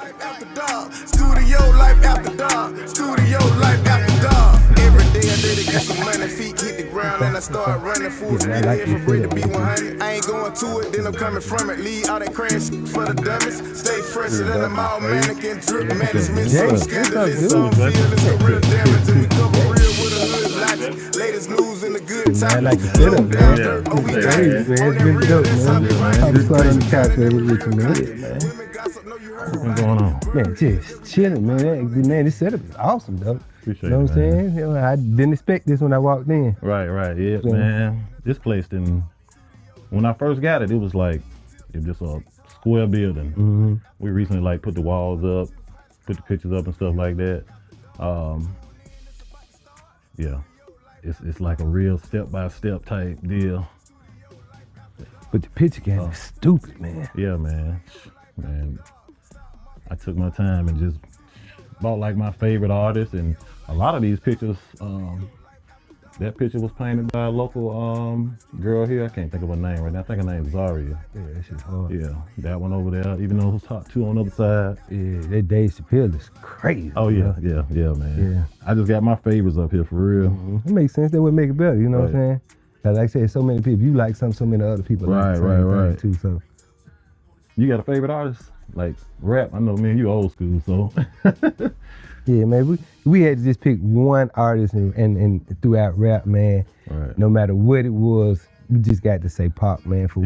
Life after dark. Studio life after dark. Studio life after dark. Every day I did to get some money. Feet hit the ground and I start running full speed ahead for bread to be 100. I ain't going to it, then I'm coming from it. Leave all that crash for the dummies. Stay fresher than a mall mannequin. Drip management. So scandalous. Some feel it's a real damage. And we cover real with a hood logic. Latest news in the good time. I like the setup, man. Oh, we got it. Man, it's been dope, man. I'll be starting on the couch there with you, man. What's going on? Man, just chilling, man. This setup is awesome, though. Appreciate you know what I'm saying? You know, I didn't expect this when I walked in. Right, yeah, so, man. This place didn't. When I first got it, it was just a square building. Mm-hmm. We recently put the walls up, put the pictures up and stuff like that. Yeah, it's like a real step-by-step type deal. But the picture game is stupid, man. Yeah, man. I took my time and just bought my favorite artists, and a lot of these pictures, that picture was painted by a local girl here. I can't think of her name right now. I think her name is Zaria. Yeah, that shit's hard. Yeah, that one over there, even though it was top 2 on the other side. Yeah, that Dave Chappelle is crazy. Oh yeah, man. Yeah. I just got my favorites up here for real. Mm-hmm. It makes sense. That would make it better, you know what I'm saying? Like I said, so many people, you like something, so many other people like the same thing too, so. You got a favorite artist? Like rap? I know, man, you old school, so. Yeah, man, we had to just pick one artist and throughout rap, man. Right. No matter what it was, we just got to say Pac, man, for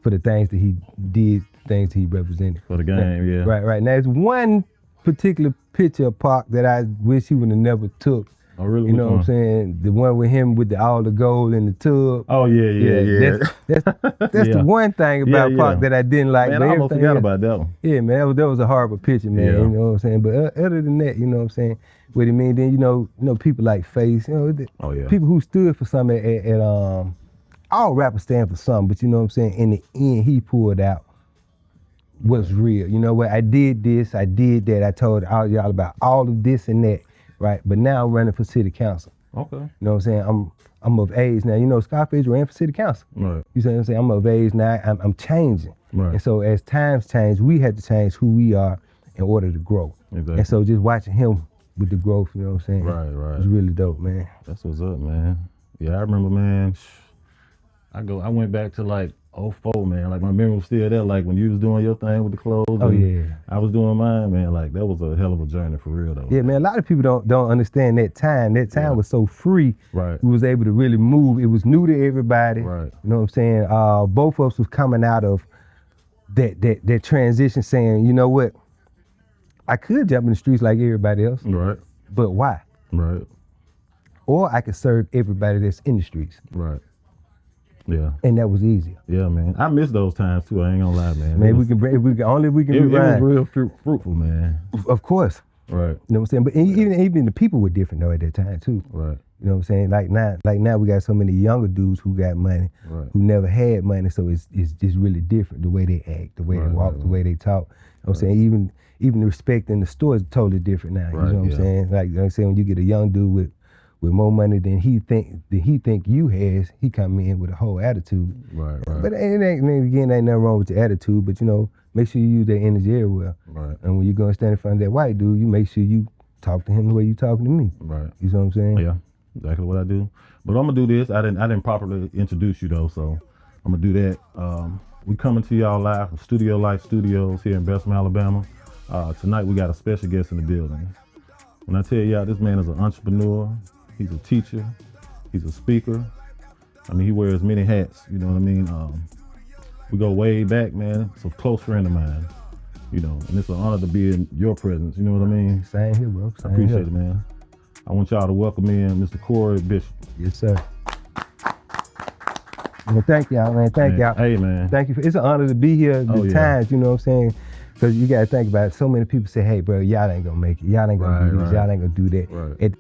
the things that he did, things he represented. For the game, yeah. Right. Now, there's one particular picture of Pac that I wish he would have never took. Oh, really? You know what I'm saying? The one with him with all the gold in the tub. Oh, yeah. That's the one thing about Pac that I didn't like. Man, I almost forgot about that one. Yeah, man, that was a horrible picture, man. You know what I'm saying? But other than that, you know what I'm saying? What it mean? Then you know people like Face. You know, people who stood for something at all rappers stand for something. But you know what I'm saying? In the end, he pulled out what's real. You know what? I did this, I did that. I told all y'all about all of this and that. Right, but now I'm running for city council. Okay. You know what I'm saying? I'm of age now. You know, Scarface ran for city council. Right. You see what I'm saying? I'm of age now. I'm changing. Right. And so as times change, we had to change who we are in order to grow. Exactly. And so just watching him with the growth, you know what I'm saying? Right. It was really dope, man. That's what's up, man. Yeah, I remember, man. I went back to 04, man. My memory was still there. When you was doing your thing with the clothes. Oh yeah. I was doing mine, man. That was a hell of a journey for real, though. Yeah, man. A lot of people don't understand that time. That time was so free. Right. We was able to really move. It was new to everybody. Right. You know what I'm saying? Both of us was coming out of that transition, saying, you know what? I could jump in the streets like everybody else. Right. But why? Right. Or I could serve everybody that's in the streets. Right. Yeah. And that was easier. Yeah, man. I miss those times too. I ain't gonna lie, man. Man, we can be It was real fruitful, man. Of course. Right. You know what I'm saying? But even the people were different though at that time too. Right. You know what I'm saying? Like now we got so many younger dudes who got money, who never had money, so it's just really different the way they act, the way they walk, the way they talk. You know what I'm saying? Even the respect in the store is totally different now. Right, you know what I'm saying? Like I'm saying, when you get a young dude with more money than he think you has, he come in with a whole attitude. Right. But ain't nothing wrong with your attitude, but make sure you use that energy everywhere. Right. And when you're gonna stand in front of that white dude, you make sure you talk to him the way you talking to me. Right. You see what I'm saying? Yeah, exactly what I do. But I'm gonna do this. I didn't properly introduce you though, so I'm gonna do that. We coming to y'all live from Studio Life Studios here in Bessemer, Alabama. Tonight we got a special guest in the building. When I tell y'all, this man is an entrepreneur. He's a teacher, he's a speaker. I mean, he wears many hats, you know what I mean? We go way back, man. It's a close friend of mine, and it's an honor to be in your presence, you know what I mean? Same here, bro. I appreciate it, man. I want y'all to welcome in Mr. Corey Bishop. Yes, sir. Well, thank y'all, man. Thank y'all. Hey, man. Thank you. It's an honor to be here the times, you know what I'm saying? Because you got to think about it. So many people say, hey, bro, y'all ain't going to make it. Y'all ain't going to do this. Y'all ain't going to do that. Right.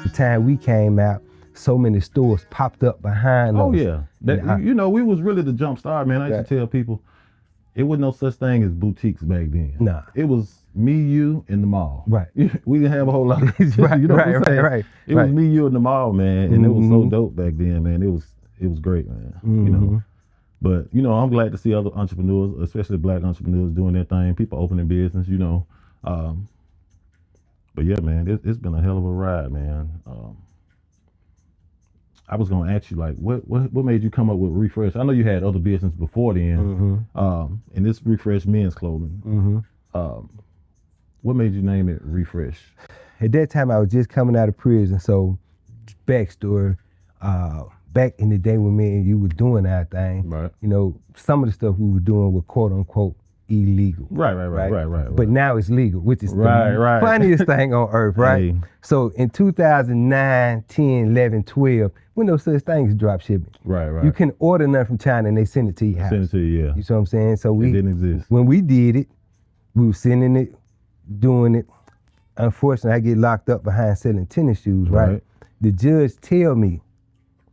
The time we came out, so many stores popped up behind us. Oh yeah, we was really the jump start, man. I used to tell people, it wasn't no such thing as boutiques back then. Nah, it was me, you, in the mall. Right. We didn't have a whole lot of right. It was me, you, in the mall, man, and it was so dope back then, man. It was great, man. You know, But you know, I'm glad to see other entrepreneurs, especially Black entrepreneurs, doing their thing. People opening business, you know. But yeah, man, it's been a hell of a ride, man. I was gonna ask you, like, what made you come up with Refresh? I know you had other business before then, and this Refresh men's clothing. What made you name it Refresh? At that time, I was just coming out of prison, so backstory. Back in the day when me and you were doing our thing, Right. you know, some of the stuff we were doing were quote unquote illegal. Right. But now it's legal, which is the Right. funniest thing on earth, right? Hey. So in 2009, 10, 11, 12, when no such thing as drop shipping. Right. You can order nothing from China and they send it to your house. Send it to you, yeah. You see what I'm saying? So It didn't exist. when we did it, we were sending it, doing it. Unfortunately, I get locked up behind selling tennis shoes, right? The judge tell me,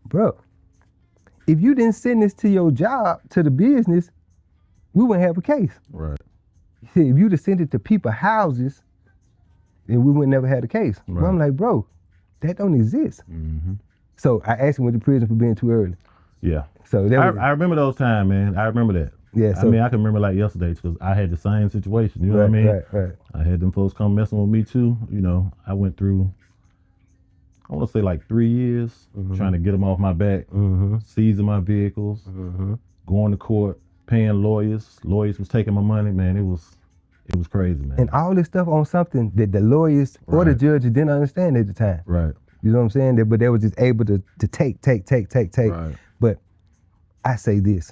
bro, if you didn't send this to your job, to the business, we wouldn't have a case. Right. He said, if you'd have sent it to people's houses, then we would never have a case. Right. Well, I'm like, bro, that don't exist. So I asked him went to prison for being too early. Yeah. So that was, I remember those times, man. I remember that. Yeah. So, I mean, I can remember like yesterday because I had the same situation. You know what I mean? Right. I had them folks come messing with me too. You know, I went through, I want to say like 3 years trying to get them off my back, seizing my vehicles, going to court, paying lawyers. Lawyers was taking my money, man. It was crazy, man. And all this stuff on something that the lawyers or the judges didn't understand at the time. Right. You know what I'm saying? But they were just able to take. Right. But I say this,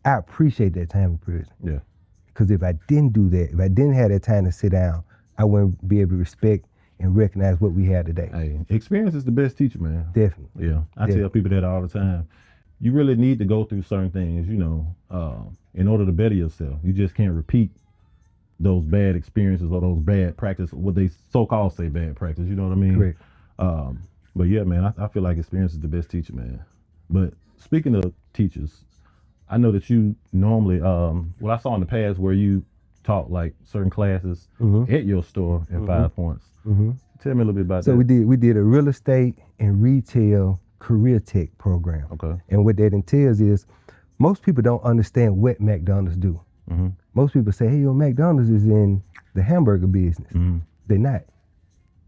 I appreciate that time in prison. Yeah. Because if I didn't do that, if I didn't have that time to sit down, I wouldn't be able to respect and recognize what we have today. Hey, experience is the best teacher, man. Definitely. Yeah. I tell people that all the time. You really need to go through certain things, you know, in order to better yourself. You just can't repeat those bad experiences or those bad practice, what they so-called say bad practice, you know what I mean? Correct. But yeah, man, I feel like experience is the best teacher, man. But speaking of teachers, I know that you normally, I saw in the past where you taught like certain classes at your store at 5 Points. Tell me a little bit about that. So we did a real estate and retail career tech program. Okay. And what that entails is most people don't understand what McDonald's do. Most people say, hey, McDonald's is in the hamburger business. They're not.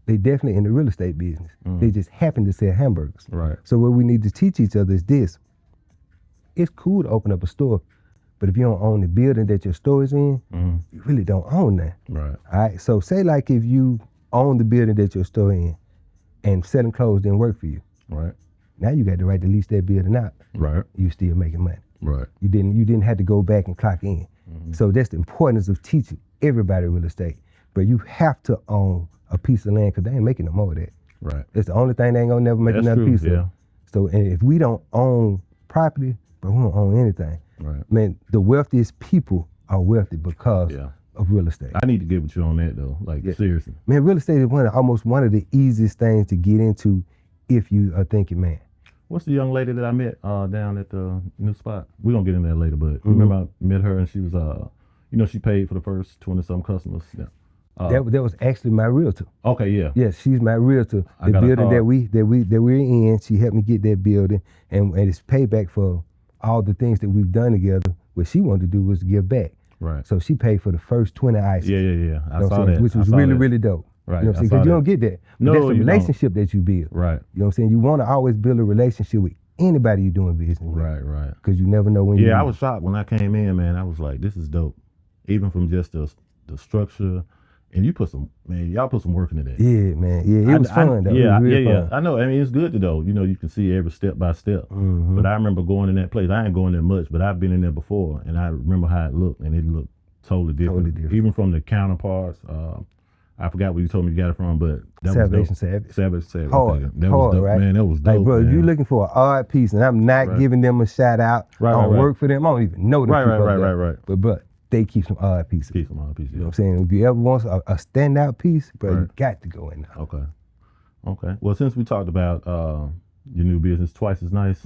They definitely in the real estate business. They just happen to sell hamburgers. Right. So what we need to teach each other is this. It's cool to open up a store, but if you don't own the building that your store is in, you really don't own that. Right. All right. So say like if you own the building that your store in and selling clothes didn't work for you. Right. Now you got the right to lease that building out. Right. You still making money. Right. You didn't have to go back and clock in. So that's the importance of teaching everybody real estate. But you have to own a piece of land because they ain't making no more of that. Right. That's the only thing they ain't gonna never make That's another true, piece yeah. of. So and if we don't own property, but we don't own anything. Right. Man, the wealthiest people are wealthy because of real estate. I need to get with you on that though. Like seriously. Man, real estate is almost one of the easiest things to get into if you are thinking man. What's the young lady that I met down at the new spot? We're gonna get in there later, but remember I met her and she was she paid for the first 20-some customers. Yeah. That was actually my realtor. Okay, yeah. Yes, she's my realtor. The building that we're in, she helped me get that building, and it's payback for all the things that we've done together. What she wanted to do was give back. Right. So she paid for the first 20 ices. Yeah. I saw that. Which was really dope. Right. You know what I'm saying? Because you don't get that. No, that's the you relationship that you build. Right. You know what I'm saying? You want to always build a relationship with anybody you're doing business with. Right. Because you never know when you I was shocked when I came in, man. I was like, this is dope. Even from just the structure. And y'all put some work into that. Yeah, man. Yeah, it was fun though. Yeah, it was real fun. I know. I mean, it's good to though. You know, you can see every step by step. But I remember going in that place. I ain't going there much, but I've been in there before, and I remember how it looked, and it looked totally different. Even from the counterparts. I forgot where you told me you got it from, but that Salvation was dope. Savage. Savage. Hard. That was dope, right? Man, that was dope. Like, bro, man. if you're looking for an odd piece, and I'm not giving them a shout out, I don't work for them. I don't even know them people. Right. But they keep some odd pieces. Keep some odd pieces. You know what I'm saying? If you ever want a standout piece, bro, you got to go in there. Okay. Well, since we talked about your new business, Twice as Nice.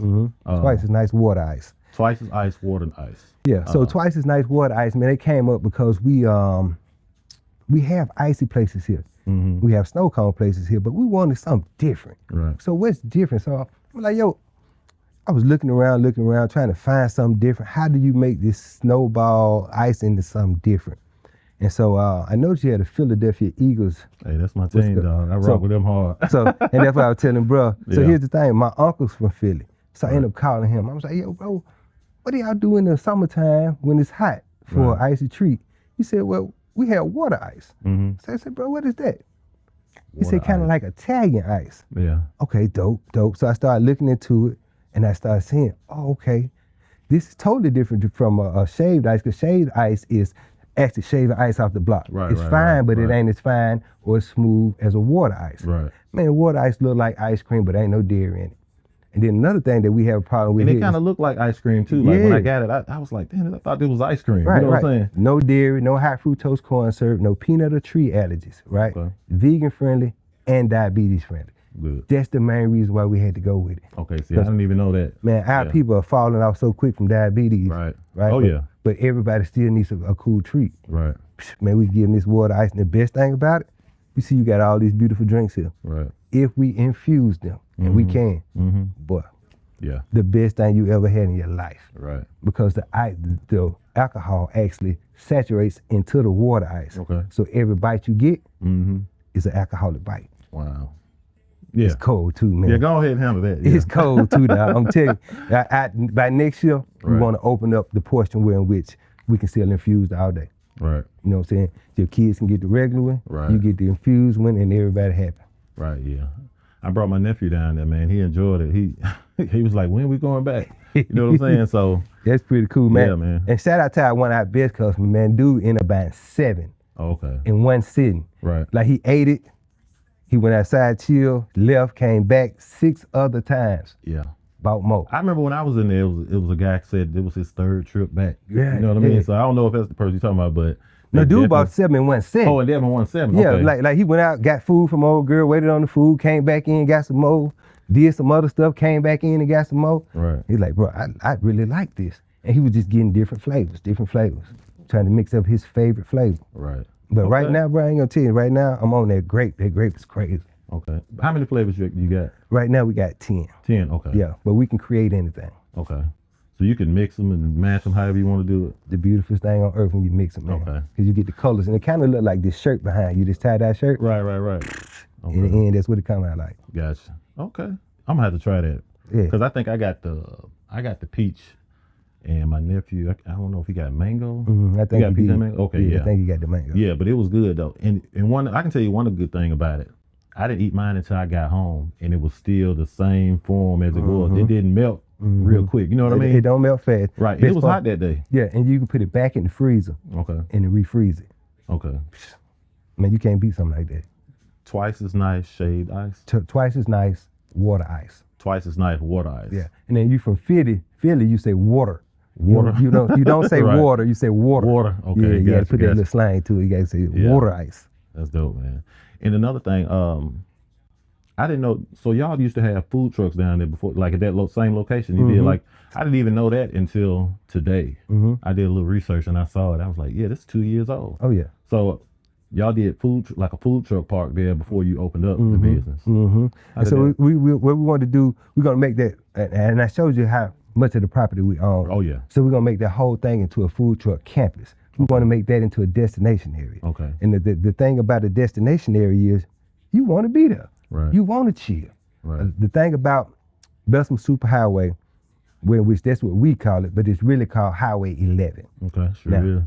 Twice as Nice Water Ice. Twice as Ice, Water and Ice. Yeah. So Twice as Nice Water Ice, man, it came up because we have icy places here. We have snow cone places here, but we wanted something different. Right. So what's different? So I'm like, yo, I was looking around, trying to find something different. How do you make this snowball ice into something different? And so I noticed you had a Philadelphia Eagles. Hey, that's my team, dog. I rock with them hard. And that's what I was telling bro. So Yeah. here's the thing, my uncle's from Philly. So I Right. ended up calling him. I was like, yo, bro, what do y'all do in the summertime when it's hot for an icy treat? He said, well, we have water ice. Mm-hmm. So I said, bro, what is that? He Water said, kind of ice. like Italian ice. Yeah. Okay, dope. So I started looking into it, and I started saying, oh, okay, this is totally different from a shaved ice, because shaved ice is actually shaving ice off the block. Right, It's right, fine, right, but it right. ain't as fine or as smooth as a water ice. Right. Man, water ice look like ice cream, but ain't no dairy in it. And then another thing that we have a problem with And here it kind is- of looked like ice cream too. Like when Yeah. I got it, I was like, damn, I thought it was ice cream. Right, you know right. what I'm saying? No dairy, no high fructose corn syrup, no peanut or tree allergies, right? Okay. Vegan friendly and diabetes friendly. Good. That's the main reason why we had to go with it. Okay, see, I didn't even know that. Man, our Yeah. people are falling off so quick from diabetes. Right. Right. Oh, But- yeah. But everybody still needs a cool treat. Right. Man, we give them this water ice. And the best thing about it, you see you got all these beautiful drinks here. Right. If we infuse them, and we can, Mm-hmm. boy, Yeah. the best thing you ever had in your life. Right. Because the alcohol actually saturates into the water ice. Okay. So every bite you get Mm-hmm. is an alcoholic bite. Wow. Yeah. It's cold too, man. Yeah, go ahead and handle that. Yeah. It's cold too, dog. I'm telling you. By next year, we Right. want to open up the portion where in which we can sell infused all day. Right. You know what I'm saying? Your kids can get the regular one, Right. you get the infused one, and everybody happy. Right. Yeah. I brought my nephew down there, man. He enjoyed it. He was like, when we going back? You know what I'm saying? So, That's pretty cool, man. Yeah, man. And shout out to one of our best customers, man. Dude ended up buying 7 okay. in one sitting. Right. Like he ate it, he went outside, chilled, left, came back 6 other times, Yeah. bought more. I remember when I was in there, it was a guy who said it was his 3rd trip back. Yeah, You know what I mean? yeah. So I don't know if that's the person you're talking about, but. No, they dude bought definitely- 7 in one sitting. Oh, and Devin won 7. Yeah, Okay. like he went out, got food from old girl, waited on the food, came back in, got some more, did some other stuff, came back in and got some more. Right. He's like, bro, I really like this. And he was just getting different flavors, trying to mix up his favorite flavor. Right. But right Okay. now, bro, I ain't gonna tell you, right now, I'm on that grape. That grape is crazy. Okay. How many flavors you got? Right now, we got 10. 10. Okay. Yeah, but we can create anything. Okay. So you can mix them and match them however you want to do it. The beautiful thing on earth when you mix them, man. Okay. Because you get the colors, and it kind of look like this shirt behind you, this tie-dye shirt. Right. In the end, that's what it come out like. Gotcha. Okay. I'm gonna have to try that. Yeah. Because I think I got the peach, and my nephew. I don't know if he got mango. I think got he peach did. and mango? Okay, yeah. I think he got the mango. Yeah, but it was good though. And one, I can tell you one good thing about it. I didn't eat mine until I got home, and it was still the same form as it was. It didn't melt real quick. You know what I mean? It don't melt fast. Right. Best It was part- hot that day. Yeah, and you can put it back in the freezer Okay. and then refreeze it. Okay. Man, you can't beat something like that. Twice as nice shaved ice. Twice as nice water ice. Twice as nice water ice. Yeah, and then you from Philly, you say water. Water. You don't say Right. water. You say water. Water. Okay. Yeah, you gotta gotcha, put that gotcha. little slang to it. You gotta say Yeah. water ice. That's dope, man. And another thing, I didn't know. So y'all used to have food trucks down there before, like at that same location. You did like. I didn't even know that until today. I did a little research and I saw it. I was like, yeah, this is 2 years old. Oh yeah. So y'all did like a food truck park there before you opened up the business. And so we what we want to do, we're gonna make that, and I showed you how much of the property we own. Oh yeah. So we're gonna make that whole thing into a food truck campus. We want to make that into a destination area. Okay. And the thing about a destination area is, you want to be there. Right. You want to chill. Right. The thing about Bessemer Superhighway, which that's what we call it, but it's really called Highway 11. Okay. Sure Now, is.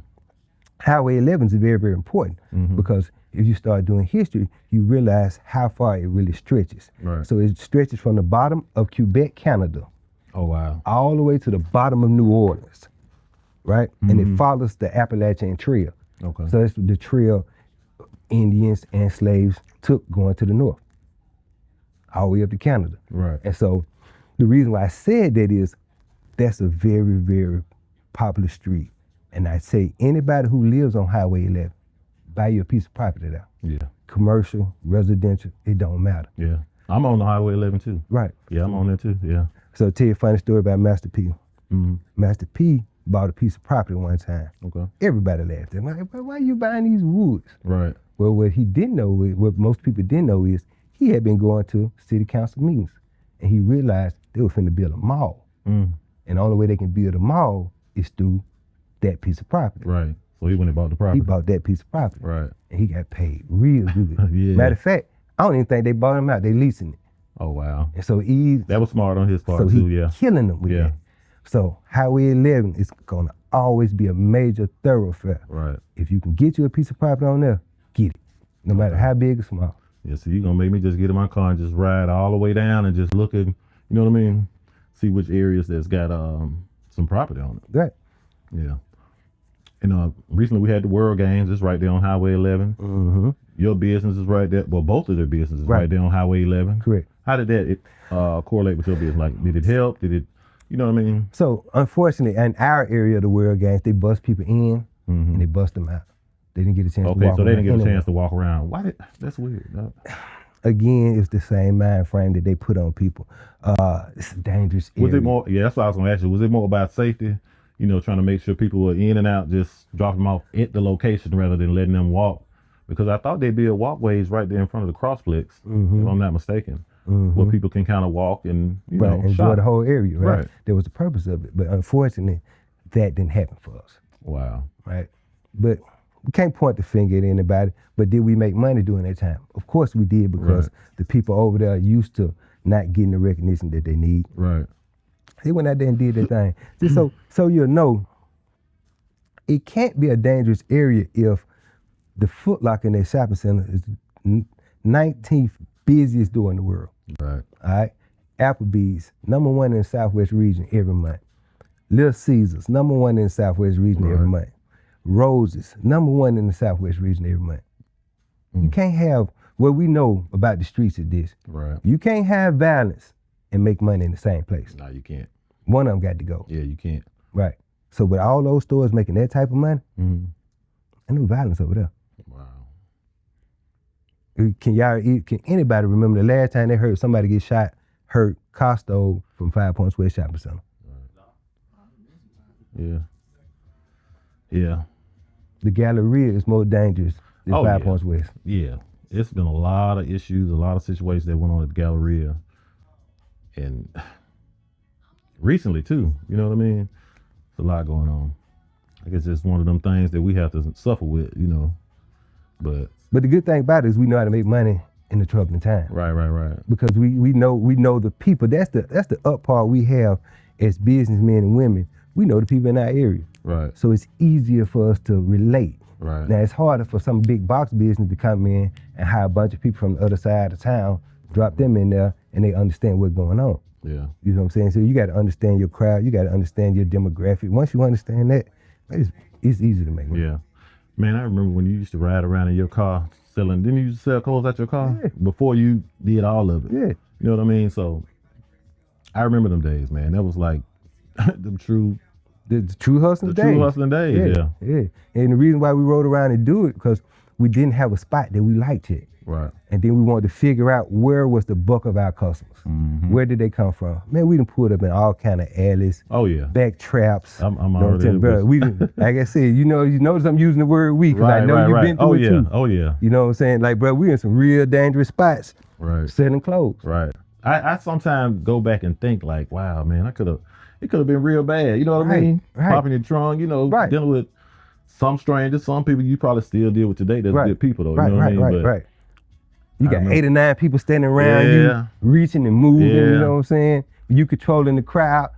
Highway 11 is very, very important because if you start doing history, you realize how far it really stretches. Right. So it stretches from the bottom of Quebec, Canada, Oh wow. all the way to the bottom of New Orleans, right? And it follows the Appalachian Trail. Okay. So that's the trail Indians and slaves took going to the north, all the way up to Canada. Right. And so the reason why I said that is that's a very, very popular street. And I say anybody who lives on Highway 11, buy you a piece of property there. Yeah. Commercial, residential, it don't matter. Yeah. I'm on the Highway 11 too. Right. Yeah, I'm on there too. Yeah. So I'll tell you a funny story about Master P. Mm-hmm. Master P bought a piece of property one time. Okay. Everybody laughed at him. Like, why are you buying these woods? Right. Well, what he didn't know, what most people didn't know is he had been going to city council meetings and he realized they were finna build a mall. And the only way they can build a mall is through that piece of property. Right. So he went and bought the property. He bought that piece of property. Right. And he got paid real good. Yeah. Matter of fact, I don't even think they bought him out. They leasing it. Oh, wow. And so that was smart on his part so too, he killing them with that. So Highway 11 is gonna always be a major thoroughfare. Right. If you can get you a piece of property on there, get it. No matter how big or small. Yeah, so you're gonna make me just get in my car and just ride all the way down and just look at, you know what I mean? See which areas that's got some property on it. Right. Yeah. And recently we had the World Games. It's right there on Highway 11. Your business is right there. Well, both of their businesses is right there on Highway 11. Correct. How did that correlate with your business? Like, did it help? Did it, you know what I mean? So, unfortunately, in our area of the World Games, they bust people in and they bust them out. They didn't get a chance to walk around. Okay, so they didn't get a chance to walk around. That's weird. Again, it's the same mind frame that they put on people. It's a dangerous area. Was it more, that's what I was gonna ask you. Was it more about safety? You know, trying to make sure people were in and out, just drop them off at the location rather than letting them walk? Because I thought they'd build walkways right there in front of the crossplex, if I'm not mistaken, where people can kind of walk and, you know, enjoy shop. the whole area, right? That was the purpose of it. But unfortunately, that didn't happen for us. Wow. Right? But we can't point the finger at anybody, but did we make money during that time? Of course we did, because the people over there are used to not getting the recognition that they need. Right. They went out there and did their thing. Just so you'll know, it can't be a dangerous area if the Foot Locker in their shopping center is 19th busiest store in the world. Right. All right. Applebee's, #1 in the Southwest region every month. Little Caesars, #1 in the Southwest region every month. Roses, #1 in the Southwest region every month. You can't have, what we know about the streets is this. Right. You can't have violence and make money in the same place. No, you can't. One of them got to go. Yeah, you can't. Right. So with all those stores making that type of money, ain't no violence over there. Wow. Can anybody remember the last time they heard somebody get shot, hurt, car stole from 5 Points West Shopping Center? Yeah. Yeah. The Galleria is more dangerous than 5 Points West. Yeah. It's been a lot of issues, a lot of situations that went on at the Galleria. And recently too, you know what I mean? There's a lot going on. I guess it's one of them things that we have to suffer with, you know. But the good thing about it is we know how to make money in the troubling time. Right. Because we know the people. That's the up part we have as businessmen and women. We know the people in our area. Right. So it's easier for us to relate. Right. Now it's harder for some big box business to come in and hire a bunch of people from the other side of town, drop them in there, and they understand what's going on. Yeah. You know what I'm saying? So you got to understand your crowd. You got to understand your demographic. Once you understand that, it's easy to make money. Yeah. Man, I remember when you used to ride around in your car selling, didn't you used to sell clothes out your car? Yeah. Before you did all of it. Yeah. You know what I mean? So I remember them days, man. That was like the true hustling days. True hustling days, yeah. And the reason why we rode around and do it, because we didn't have a spot that we liked yet. Right. And then we wanted to figure out where was the bulk of our customers. Where did they come from? Man, we done pulled up in all kind of alleys. Oh yeah. Back traps. I'm already. Bro, we like I said, you notice I'm using the word we, because I know you've been through it too. Oh yeah. You know what I'm saying? Like, bro, we in some real dangerous spots. Right. Selling clothes. Right. I sometimes go back and think like, wow, man, it could have been real bad. You know what I mean? Right. Popping your trunk, you know, dealing with some strangers, some people you probably still deal with today that's good people though. You know what I mean? Right. You got 8 or 9 people standing around you, reaching and moving, you know what I'm saying? You controlling the crowd.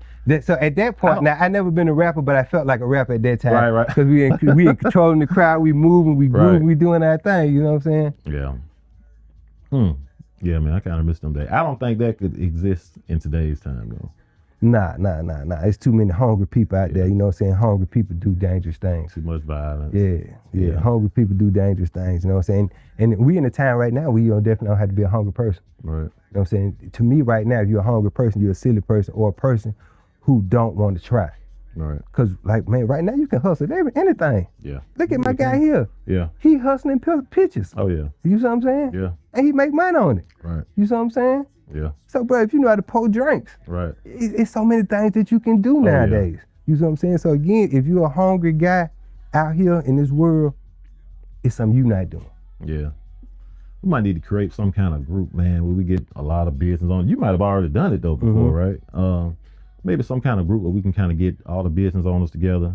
So at that point, now I never been a rapper, but I felt like a rapper at that time. Right. Because we in controlling the crowd, we moving, we grooving, we doing our thing, you know what I'm saying? Yeah. Yeah, man, I kind of miss them days. I don't think that could exist in today's time though. Nah. It's too many hungry people out there, you know what I'm saying? Hungry people do dangerous things. Too much violence. Yeah. Hungry people do dangerous things, you know what I'm saying? And we in a time right now where you definitely don't have to be a hungry person. Right. You know what I'm saying? To me right now, if you're a hungry person, you're a silly person or a person who don't want to try. Right. Because, like, man, right now you can hustle anything. Yeah. Look at my guy here. Yeah. He hustling pictures. Oh, yeah. You see what I'm saying? Yeah. And he make money on it. Right. You see what I'm saying? Yeah. So, bro, if you know how to pour drinks, right, it's so many things that you can do nowadays. You see what I'm saying? So, again, if you're a hungry guy out here in this world, it's something you're not doing. Yeah. We might need to create some kind of group, man, where we get a lot of business on. You might have already done it, though, before, right? maybe some kind of group where we can kind of get all the business owners together,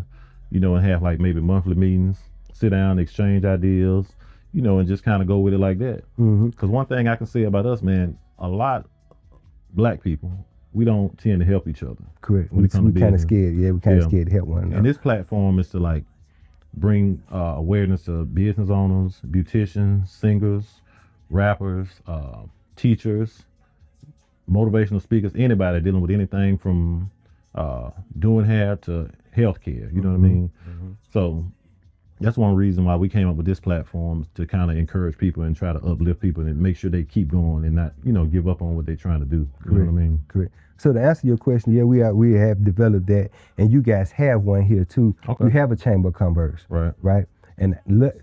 you know, and have like maybe monthly meetings, sit down, exchange ideas, you know, and just kind of go with it like that. Because one thing I can say about us, man, a lot Black people, we don't tend to help each other. Correct. We kind of scared. Yeah, we kind of scared to help one another. And this platform is to like bring awareness to business owners, beauticians, singers, rappers, teachers, motivational speakers, anybody dealing with anything from doing hair to healthcare. You know what I mean? So that's one reason why we came up with this platform, to kind of encourage people and try to uplift people and make sure they keep going and not, you know, give up on what they're trying to do. You know what I mean? Correct. So to answer your question, yeah, we have developed that, and you guys have one here too. Okay. We have a Chamber of Commerce, right? And look,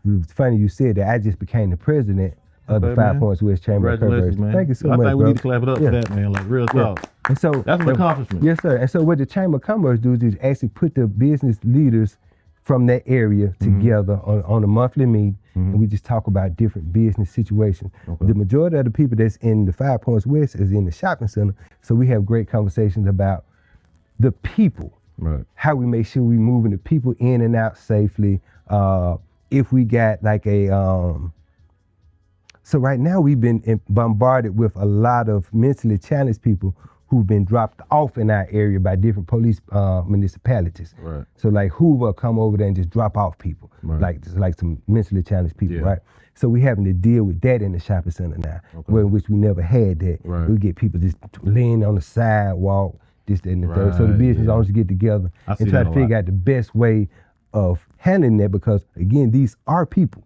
it's funny you said that. I just became the president of the 5 Points West Chamber of Commerce. Man. Thank you so much, I think we bro. need to clap it up for that, man. Like real talk. And so that's an accomplishment. Yes, sir. And so what the Chamber of Commerce does is actually put the business leaders from that area together on a monthly meet, and we just talk about different business situations. The majority of the people that's in the 5 Points West is in the shopping center, so we have great conversations about the people, how we make sure we moving the people in and out safely. If we got like a, so right now we've been bombarded with a lot of mentally challenged people who've been dropped off in our area by different police municipalities. So like Hoover come over there and just drop off people, like some mentally challenged people, right? So we having to deal with that in the shopping center now, where which we never had that. We get people just laying on the sidewalk, this, that, and the third. So the business owners get together and try to figure out the best way of handling that, because again, these are people.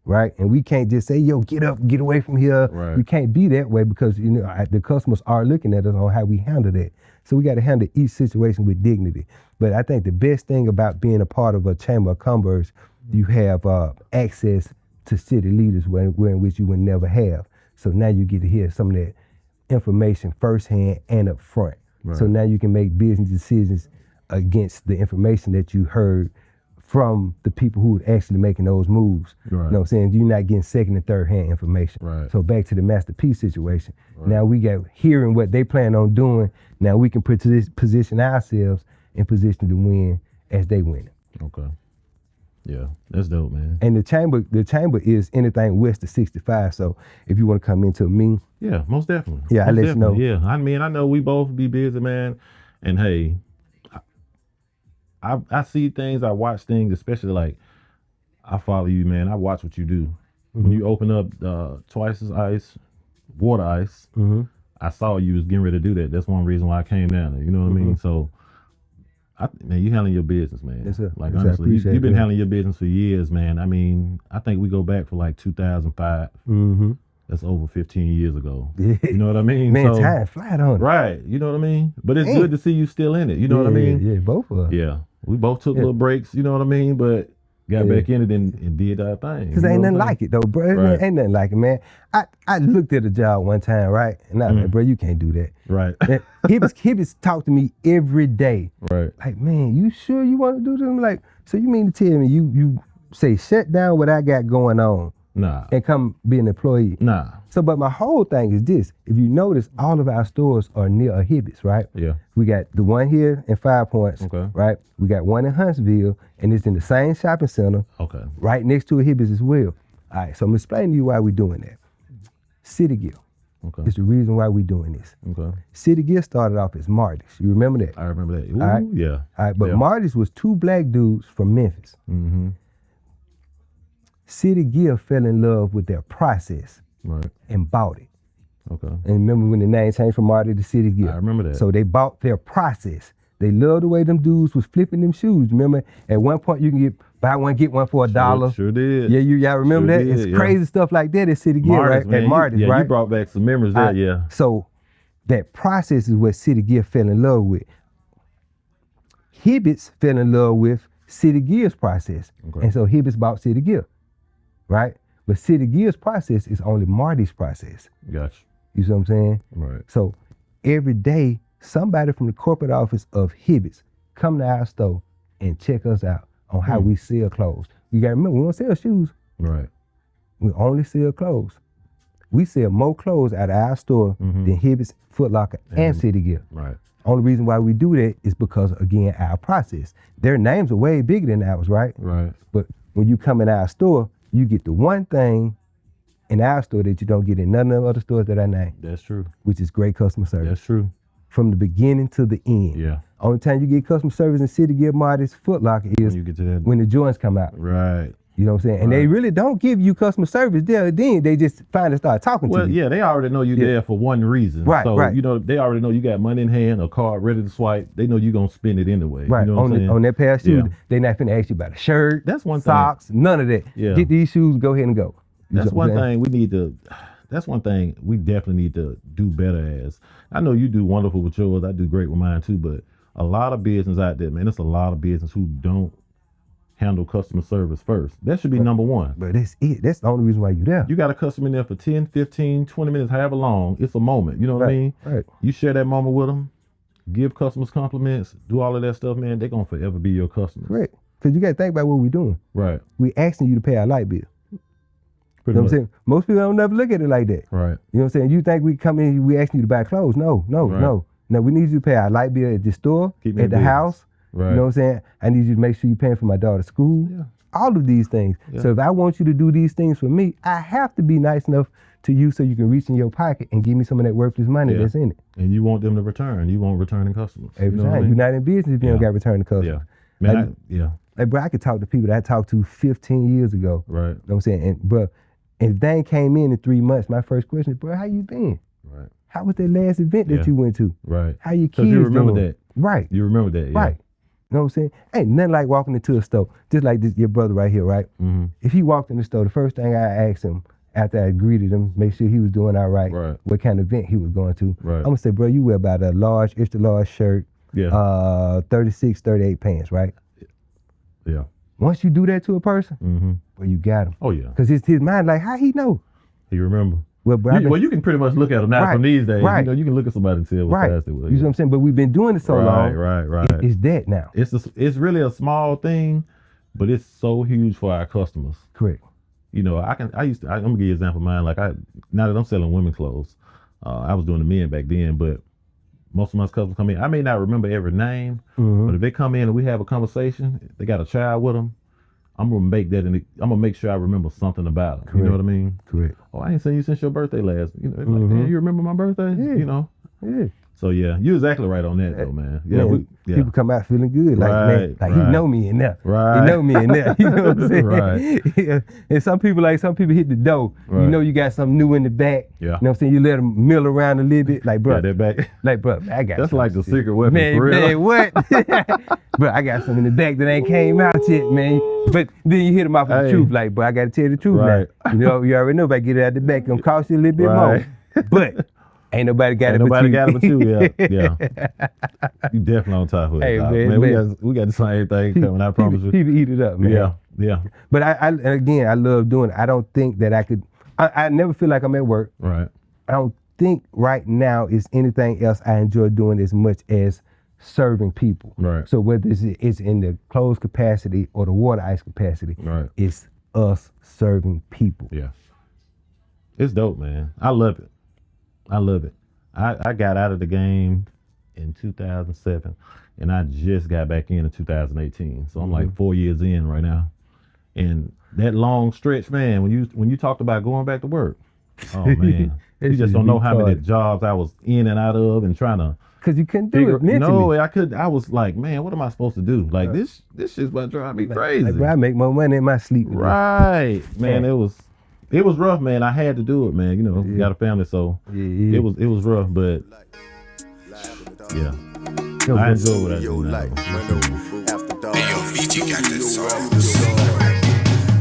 Right, and we can't just say, "Yo, get up, get away from here." We can't be that way, because you know the customers are looking at us on how we handle that. So we got to handle each situation with dignity. But I think the best thing about being a part of a Chamber of Commerce, you have access to city leaders where in which you would never have. So now you get to hear some of that information firsthand and up front. So now you can make business decisions against the information that you heard from the people who are actually making those moves. You know what I'm saying? You're not getting second and third hand information. So back to the Master P situation. Now we got hearing what they plan on doing. Now we can position ourselves in position to win as they win. Okay. Yeah, that's dope, man. And the chamber is anything west of 65. So if you want to come into me. Yeah, most definitely. Yeah, I'll let you know. Yeah, I mean, I know we both be busy, man. And hey, I see things, I watch things, especially like, I follow you, man. I watch what you do. When you open up Twice as Ice, Water Ice, I saw you was getting ready to do that. That's one reason why I came down there. You know what I mean? So, man, you handling your business, man. Yes, sir. Like, honestly, you've been handling your business for years, man. I mean, I think we go back for like 2005. That's over 15 years ago. You know what I mean? Man, time flat on it. Right. You know what I mean? But it's good to see you still in it. You know what I mean? Yeah, both of us. Yeah. We both took little breaks, you know what I mean? But got back in it and did our thing. Because ain't nothing like it, though, bro. Ain't nothing like it, man. I looked at a job one time, right? And I was like, bro, you can't do that. Right. He was talk to me every day. Right. Like, man, you sure you want to do this? I'm like, so you mean to tell me you say shut down what I got going on? Nah. And come be an employee? Nah. So, but my whole thing is this. If you notice, all of our stores are near a Hibbett's, right? Yeah. We got the one here in 5 Points, right? We got one in Huntsville, and it's in the same shopping center, right next to a Hibbett's as well. All right, so I'm explaining to you why we're doing that. City Gear. It's the reason why we're doing this. City Gear started off as Marty's. You remember that? I remember that. Ooh, all right? Yeah. All right, but Marty's was 2 black dudes from Memphis. City Gear fell in love with their process and bought it. And remember when the name changed from Marty to City Gear? I remember that. So they bought their process. They loved the way them dudes was flipping them shoes. Remember, at one point you can get buy one, get one for $1. Sure did. Yeah, y'all remember that? It's crazy stuff like that at City Gear, right? Man, at Marty's, right? You brought back some memories there, yeah. So that process is what City Gear fell in love with. Hibbett's fell in love with City Gear's process. And so Hibbett's bought City Gear, right? But City Gear's process is only Marty's process. Gotcha. You see what I'm saying? Right. So every day, somebody from the corporate office of Hibbett's come to our store and check us out on how we sell clothes. You gotta remember, we don't sell shoes. Right. We only sell clothes. We sell more clothes out of our store than Hibbett's, Foot Locker, and City Gear. Right. Only reason why we do that is because, again, our process. Their names are way bigger than ours, right? Right. But when you come in our store, you get the one thing in our store that you don't get in none of the other stores that I name. That's true. Which is great customer service. That's true. From the beginning to the end. Yeah. Only time you get customer service in City Gear Marty's Foot Locker is when you get to that. When the joints come out. Right. You know what I'm saying? And they really don't give you customer service there. Then they just finally start talking to you. Well, yeah, they already know you're there for one reason. Right, so, right. you know, they already know you got money in hand, a card ready to swipe. They know you're going to spend it anyway. Right. You know what I'm saying? On that pair of shoes, they not finna ask you about a shirt, that's one socks, thing. none of that. Yeah. Get these shoes, go ahead and go. That's one thing we need to, that's one thing we definitely need to do better as. I know you do wonderful with yours. I do great with mine too, but a lot of business out there, man, it's a lot of business who don't handle customer service first. That should be number one. But that's it. That's the only reason why you're there. You got a customer in there for 10, 15, 20 minutes, however long. It's a moment. You know what I mean? Right. You share that moment with them, give customers compliments, do all of that stuff, man. They're going to forever be your customers. Correct. Because you got to think about what we're doing. Right. We asking you to pay our light bill. You know what I'm saying? Most people don't never look at it like that. Right. You know what I'm saying? You think we come in, we asking you to buy clothes. No. No, we need you to pay our light bill at the store, at the house. Right. You know what I'm saying? I need you to make sure you're paying for my daughter's school. Yeah. All of these things. Yeah. So if I want you to do these things for me, I have to be nice enough to you so you can reach in your pocket and give me some of that worthless money that's in it. And you want them to return. You want returning customers. Every you know time. I mean? You're not in business if you don't got returning customers. Yeah. Man, Like, bro, I could talk to people that I talked to 15 years ago. Right. You know what I'm saying? And, bro, if they ain't came in 3 months, my first question is, bro, how you been? Right. How was that last event that you went to? Right. How your kids Because you remember doing? that. Right. You remember that, yeah. Right. You know what I'm saying? Ain't nothing like walking into a store, just like this, your brother right here, right? Mm-hmm. If he walked in the store, the first thing I asked him after I greeted him, make sure he was doing all right, what kind of event he was going to. Right. I'm going to say, bro, you wear about a large, extra large shirt, 36, 38 pants, right? Yeah. Once you do that to a person, well, you got him. Oh, yeah. Because his mind, like, how he know? He remember. Well, bro, you can pretty much look at them now from these days. Right. You know, you can look at somebody and tell what class they were. You know what I'm saying? But we've been doing it so long. Right. It's that now. It's really a small thing, but it's so huge for our customers. Correct. You know, I'm gonna give you an example of mine. Like now that I'm selling women's clothes, I was doing the men back then, but most of my customers come in. I may not remember every name, but if they come in and we have a conversation, they got a child with them, I'm gonna make that, I'm gonna make sure I remember something about them. Correct. You know what I mean? Correct. Oh, I ain't seen you since your birthday last. You know, it's like, man, you remember my birthday? Yeah. You know? Yeah. So yeah, you're exactly right on that though, man. Yeah, man, people come out feeling good, like man, like he know me in there. Right. He know me in there. You know what I'm saying? Right. Yeah. And some people hit the door. Right. You know you got something new in the back. Yeah. You know what I'm saying? You let them mill around a little bit, like bro. Yeah, that back. Like bro, I got. That's like the secret weapon, man, for real. Man, what? Bro, I got something in the back that ain't came out yet, man. But then you hit them off with the truth, like bro, I gotta tell you the truth now. You know, you already know if I get it out the back, it's gonna cost you a little bit more. But ain't nobody got it but you. Yeah. You definitely on top of it. Hey, man, we got the same thing coming, I promise you. People eat it up, man. Yeah. But I love doing it. I don't think that I could, I never feel like I'm at work. Right. I don't think right now is anything else I enjoy doing as much as serving people. Right. So whether it's in the closed capacity or the water ice capacity, it's us serving people. Yeah. It's dope, man. I love it. I got out of the game in 2007 and I just got back in 2018. So I'm like 4 years in right now. And that long stretch, man, when you talked about going back to work, oh man, you just don't know how many jobs I was in and out of and trying to. Cause you couldn't do it mentally. No, I couldn't. I was like, man, what am I supposed to do? Like this shit's about to drive me crazy. Like, bro, I make more money in my sleep. Right, man. It was rough, man. I had to do it, man. You know, we got a family, so it was rough, but yeah. I enjoy what I do now. Hey, yo, VG got this song.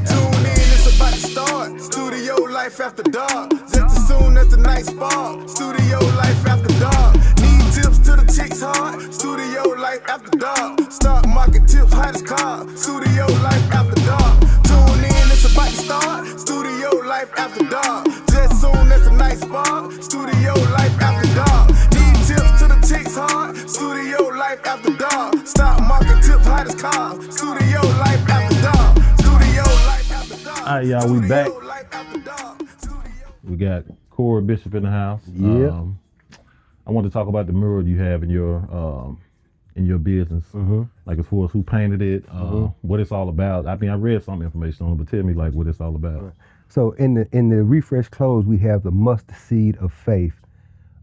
Tune in, it's about to start. Studio Life After Dark. Just as soon as the night spark. Studio Life After Dark. Need tips to the chicks hard. Studio Life After Dark. Stock market tips, hottest car. Studio Life After Dark. Tune in, it's about to start. Studio Life After Dark. Just soon as the night spark. Studio Life After Dark. Need tips to the chicks hard. Studio Life After Dark. Stock market tips, hottest car. Studio Life After Dark. Studio Life After Dark. All right, y'all, we back. We got Corey Bishop in the house. Yeah. I want to talk about the mural you have in your business, like as far as who painted it, what it's all about. I mean, I read some information on it, but tell me like what it's all about. Right. So in the refresh clothes, we have the mustard seed of faith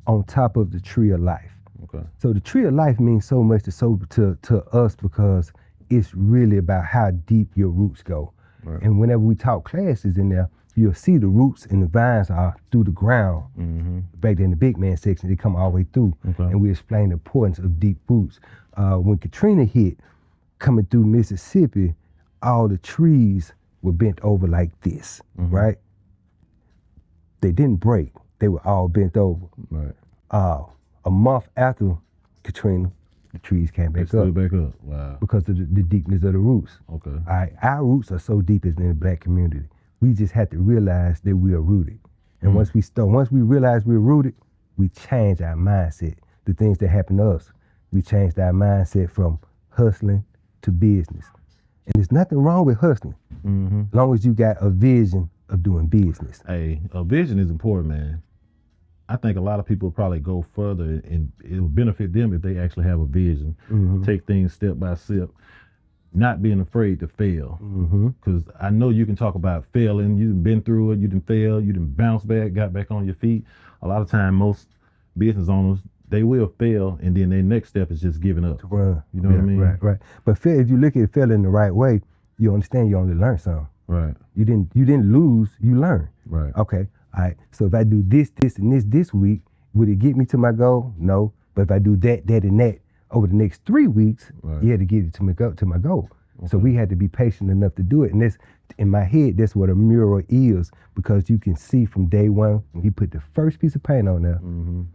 on top of the tree of life. Okay. So the tree of life means so much to us because it's really about how deep your roots go. Right. And whenever we taught classes in there, you'll see the roots and the vines are through the ground. Back there in the big man section, they come all the way through. Okay. And we explain the importance of deep roots. When Katrina hit, coming through Mississippi, all the trees were bent over like this, right? They didn't break. They were all bent over. Right. A month after Katrina, the trees came back up. back up. Wow. Because of the deepness of the roots. Okay. All right. Our roots are so deep as in the black community. We just had to realize that we are rooted. And once we realize we're rooted, we change our mindset. The things that happen to us, we changed our mindset from hustling to business. And there's nothing wrong with hustling, as long as you got a vision of doing business. Hey, a vision is important, man. I think a lot of people probably go further and it will benefit them if they actually have a vision, take things step by step, not being afraid to fail. Because I know you can talk about failing. You've been through it, you didn't fail, you didn't bounce back, got back on your feet. A lot of time, most business owners, they will fail, and then their next step is just giving up. Right. You know what I mean? Right. But if you look at failing the right way, you understand you only learn something. Right. You didn't lose, you learn. Right. Okay. All right. So if I do this, and this week, would it get me to my goal? No. But if I do that, and that over the next 3 weeks, you had to get it to my goal. Okay. So we had to be patient enough to do it. And that's, in my head, that's what a mural is, because you can see from day one when he put the first piece of paint on there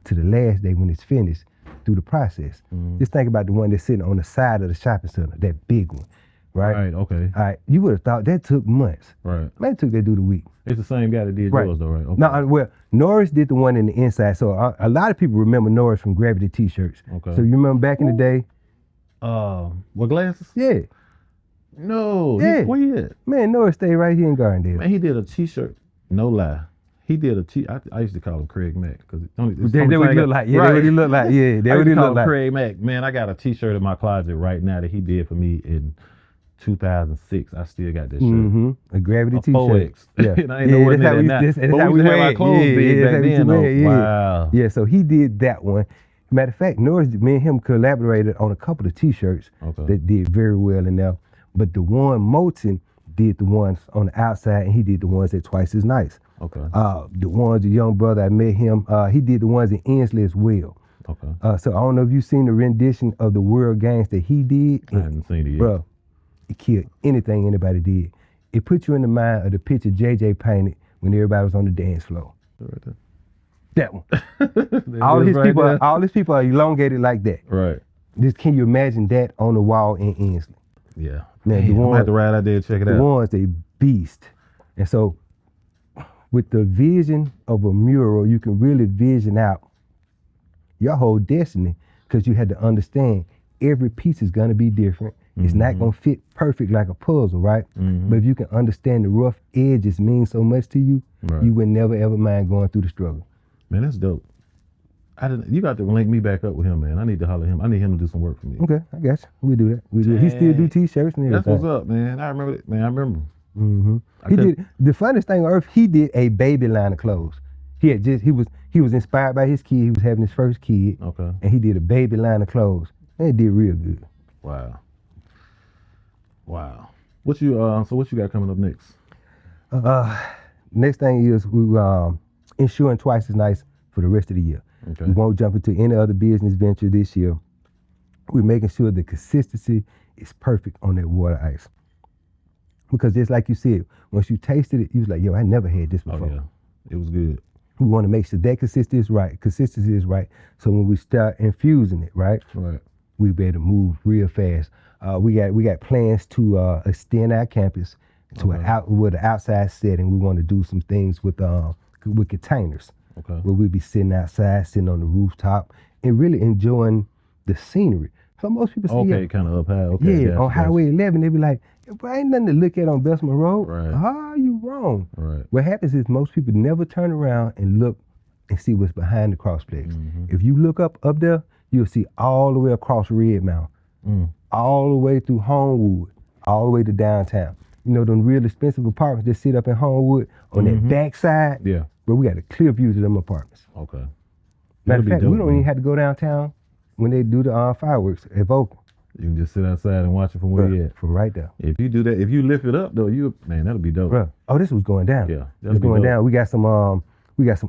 to the last day when it's finished through the process. Just think about the one that's sitting on the side of the shopping center, that big one. Right. Okay. All right. You would have thought that took months. Right. Man, it took that dude a week. It's the same guy that did yours, though, right? Okay. No, well, Norris did the one in the inside. So a lot of people remember Norris from Gravity T-shirts. Okay. So you remember back in the day? What glasses? Yeah. No. Yeah. Where he at? Man, Norris stayed right here in Gardendale. Man, he did a T-shirt. No lie. He did a T. I used to call him Craig Mack because they what he look like. Yeah, right. They what he look like. Yeah, they what he look like. Craig Mack. Man, I got a T-shirt in my closet right now that he did for me in 2006. I still got that shirt. A Gravity T-shirt. 4X. Yeah, and I ain't know what that now. But we had our clothes big back then. Wow. Yeah, so he did that one. Matter of fact, Norris, me and him collaborated on a couple of T-shirts that did very well in there. But the one Moulton did the ones on the outside, and he did the ones that Twice as Nice. Okay. The ones, the young brother, I met him. He did the ones in Inslee as well. Okay. So I don't know if you've seen the rendition of the World Games that he did. I haven't seen it yet. Bro, it killed anything anybody did. It put you in the mind of the picture JJ painted when everybody was on the dance floor. Right there. That one. all his people are elongated like that. Right. Just can you imagine that on the wall in Inslee? Yeah. Man, I'm gonna have to ride out there and check it out. The ones, they beast. And so with the vision of a mural, you can really vision out your whole destiny, because you had to understand every piece is gonna be different. It's not gonna fit perfect like a puzzle, right? But if you can understand the rough edges mean so much to you, you would never ever mind going through the struggle. Man, that's dope. You got to link me back up with him, man. I need to holler at him. I need him to do some work for me. Okay, I got you. We do that. He still do T-shirts and everything. That's what's up, man. I remember it, man. I remember. He did the funniest thing on earth. He did a baby line of clothes. He was inspired by his kid. He was having his first kid. Okay. And he did a baby line of clothes. And it did real good. Wow. What you got coming up next? Next thing is we insuring Twice as Nice for the rest of the year. Okay. We won't jump into any other business venture this year. We're making sure the consistency is perfect on that water ice. Because just like you said, once you tasted it, you was like, yo, I never had this before. Oh, yeah. It was good. We want to make sure that consistency is right. So when we start infusing it, right, we be able to move real fast. We got plans to extend our campus to an outside setting. We want to do some things with containers. Okay. Where we'd be sitting outside, sitting on the rooftop, and really enjoying the scenery. So most people see kind of up high. Okay, yeah, on Highway 11, they be like, "Well, ain't nothing to look at on Bessemer Road." Right. You wrong. Right. What happens is most people never turn around and look and see what's behind the crossplex. If you look up there, you'll see all the way across Redmount, all the way through Homewood, all the way to downtown. You know, them real expensive apartments that sit up in Homewood on that back side? Yeah. But we got a clear view to them apartments. Okay. Matter of fact, we don't even have to go downtown when they do the fireworks at Vocal. You can just sit outside and watch it from where you at. From right there. If you do that, if you lift it up though, that'll be dope. Bruh. Oh, this was going down. Yeah. It's going down. We got some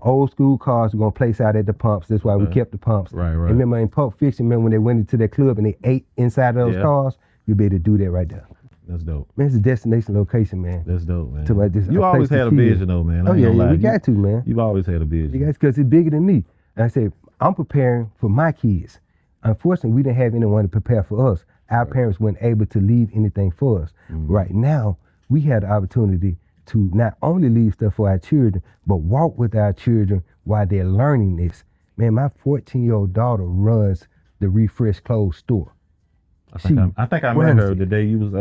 old school cars we're gonna place out at the pumps. That's why we kept the pumps. Right. And remember in Pulp Fiction, when they went into that club and they ate inside of those cars, you better do that right there. That's dope. Man, it's a destination location, man. That's dope, man. You always had a vision though, man. We got to, man. You've always had a vision. Because it's bigger than me. And I said, I'm preparing for my kids. Unfortunately, we didn't have anyone to prepare for us. Our parents weren't able to leave anything for us. Right now, we had the opportunity to not only leave stuff for our children, but walk with our children while they're learning this. Man, my 14-year-old daughter runs the Refresh Clothes store. I think I met her the day you was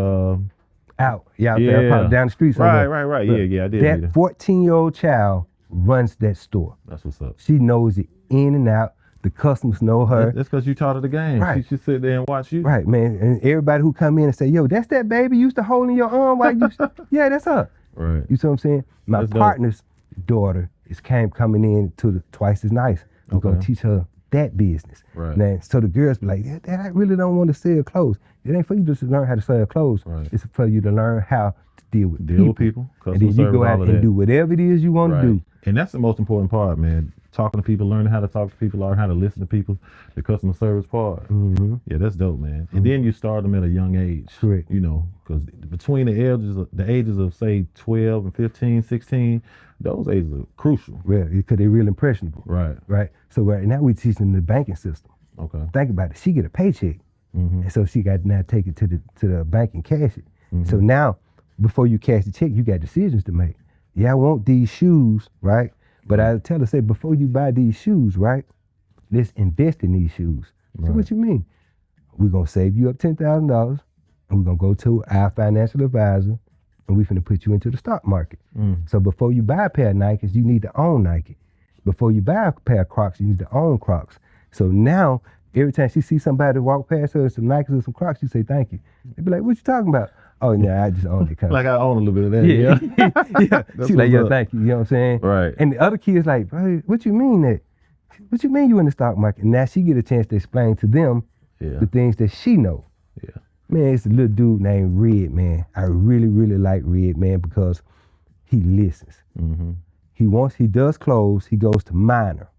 out there, probably down the street somewhere. Right. Yeah, I did. That 14-year-old child runs that store. That's what's up. She knows it in and out. The customers know her. That's because you taught her the game. Right. She should sit there and watch you. Right, man. And everybody who come in and say, yo, that's that baby you used to hold in your arm while you... Yeah, that's her. Right. You see what I'm saying? My That's partner's daughter is coming in to the Twice as Nice. We're going to teach her that business. Right. Now, so the girls be like, Dad, I really don't want to sell clothes. It ain't for you just to learn how to sell clothes. Right. It's for you to learn how to deal with people. And then you go out and do whatever it is you want to do. And that's the most important part, man. Talking to people, learning how to talk to people, learning how to listen to people, the customer service part. Yeah, that's dope, man. And then you start them at a young age. Correct. You know, because between the ages of say 12 and 15, 16, those ages are crucial. Well, because they're real impressionable. Right. Right. So right now we teach them the banking system. Okay. Think about it. She get a paycheck, and so she got to now take it to the bank and cash it. So now, before you cash the check, you got decisions to make. Yeah, I want these shoes, right? But I tell her, say, before you buy these shoes, right, let's invest in these shoes. So what you mean? We're going to save you up $10,000, and we're going to go to our financial advisor, and we're going to put you into the stock market. So before you buy a pair of Nikes, you need to own Nike. Before you buy a pair of Crocs, you need to own Crocs. So now, every time she sees somebody walk past her with some Nikes or some Crocs, she say, thank you. They be like, what you talking about? Oh, no, I just own it. Like I own a little bit of that. Yeah. She like, yo, thank you. You know what I'm saying? Right. And the other kids like, hey, what you mean that? What you mean you in the stock market? Now she get a chance to explain to them the things that she know. Yeah. Man, it's a little dude named Red, man. I really, really like Red, man, because he listens. He does clothes. He goes to Minor.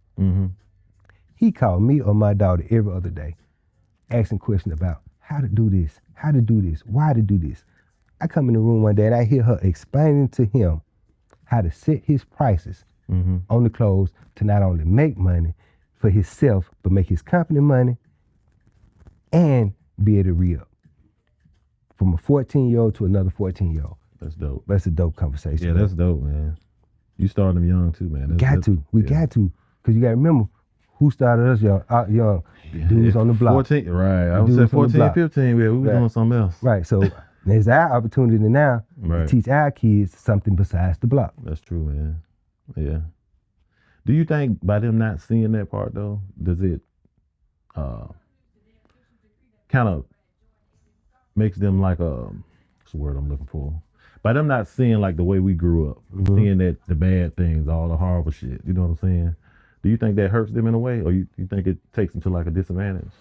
He called me or my daughter every other day, asking questions about how to do this, why to do this. I come in the room one day and I hear her explaining to him how to set his prices on the clothes to not only make money for himself, but make his company money and be able to re-up from a 14-year-old to another 14-year-old. That's dope. That's a dope conversation. Yeah, that's dope, man. You started them young too, man. We got to, because you got to remember who started us young. Dudes on the block. 14, right. I was at 14, 15, we was doing something else. Right, so there's our opportunity now to teach our kids something besides the block. That's true, man. Yeah. Do you think by them not seeing that part though, does it kind of makes them like what's the word I'm looking for? By them not seeing like the way we grew up, seeing that the bad things, all the horrible shit, you know what I'm saying? Do you think that hurts them in a way, or you think it takes them to like a disadvantage?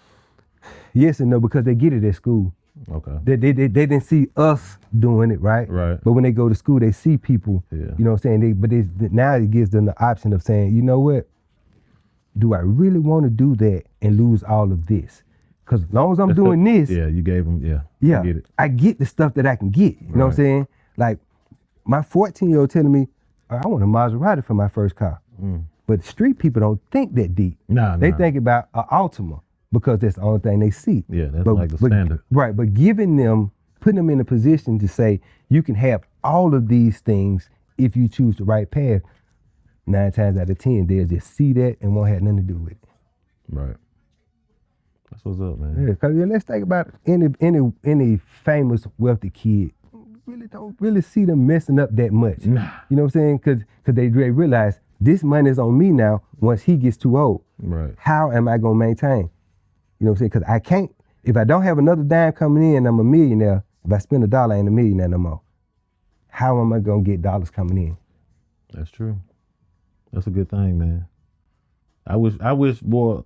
Yes and no, because they get it at school. Okay. They didn't see us doing it, right? Right. But when they go to school, they see people, you know what I'm saying? Now it gives them the option of saying, you know what? Do I really want to do that and lose all of this? Because as long as I'm doing this. Yeah, you gave them, Yeah, I get it. I get the stuff that I can get. You know what I'm saying? Like my 14-year-old telling me, I want a Maserati for my first car. But street people don't think that deep. They think about an Altima because that's the only thing they see. Yeah, that's like the standard. Right, but putting them in a position to say, you can have all of these things if you choose the right path, 9 times out of 10, they'll just see that and won't have nothing to do with it. Right. That's what's up, man. Yeah, because let's think about any famous wealthy kid. Really don't really see them messing up that much. Nah. You know what I'm saying? Because they realize This money is on me now once he gets too old. Right. How am I gonna maintain? You know what I'm saying? Because I can't, if I don't have another dime coming in, I'm a millionaire. If I spend $1, I ain't a millionaire no more. How am I gonna get dollars coming in? That's true. That's a good thing, man. I wish more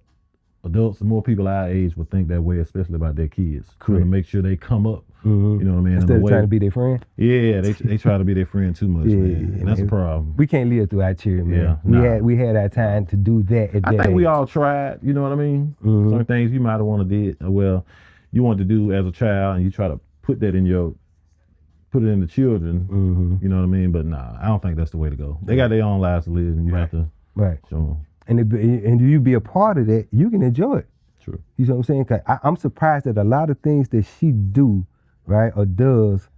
adults and more people our age would think that way, especially about their kids. Trying to make sure they come up. You know what I mean? Instead of trying to be their friend. Yeah, they try to be their friend too much, man. And that's a problem. We can't live through our children, man. Yeah, we had our time to do that at that I think age. we all tried, you know what I mean? Some things you might have wanted to did, well, you want to do as a child, and you try to put it in the children, you know what I mean? But nah, I don't think that's the way to go. They got their own lives to live, and you have to show them. And if you be a part of that, you can enjoy it. True. You know what I'm saying? 'Cause I'm surprised at a lot of things that she do, right, or does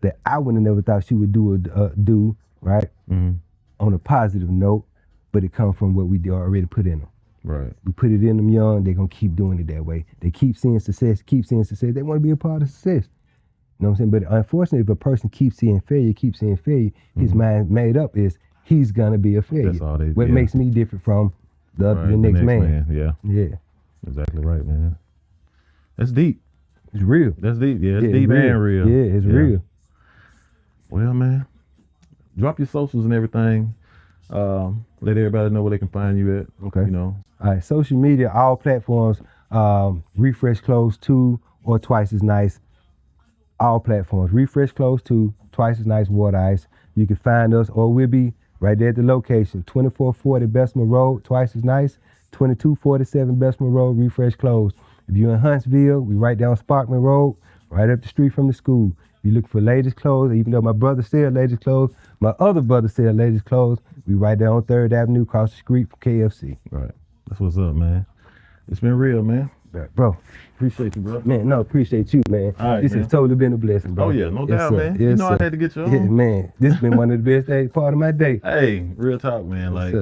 that I would have never thought she would do, right, on a positive note, but it comes from what we already put in them. Right. We put it in them young, they're going to keep doing it that way. They keep seeing success. They want to be a part of success. You know what I'm saying? But unfortunately, if a person keeps seeing failure, his mind made up is he's going to be a failure. That's all they, what makes me different from the next man. Yeah. Exactly right, man. That's deep. It's real. That's deep. Yeah, it's deep and real. Yeah, it's real. Well, man, drop your socials and everything. Let everybody know where they can find you at. Okay. You know. All right, social media, all platforms, Refresh Clothes 2 or Twice as Nice. All platforms. Refresh Clothes 2, Twice as Nice Water Ice. You can find us, or we'll be right there at the location, 2440 Bessemer Road, Twice as Nice, 2247 Bessemer Road, Refresh Clothes. If you're in Huntsville, we right down Sparkman Road, right up the street from the school. If you look for ladies' clothes, even though my brother sells ladies' clothes, my other brother sells ladies' clothes, we right down on 3rd Avenue, across the street from KFC. Right. That's what's up, man. It's been real, man. Bro. Appreciate you, bro. Man, no, appreciate you, man. All right, this has totally been a blessing, bro. Oh, yeah, no doubt, man. Yes, you know sir. I had to get you on. Yeah, man. This has been one of the best days, part of my day. Hey, real talk, man. Like,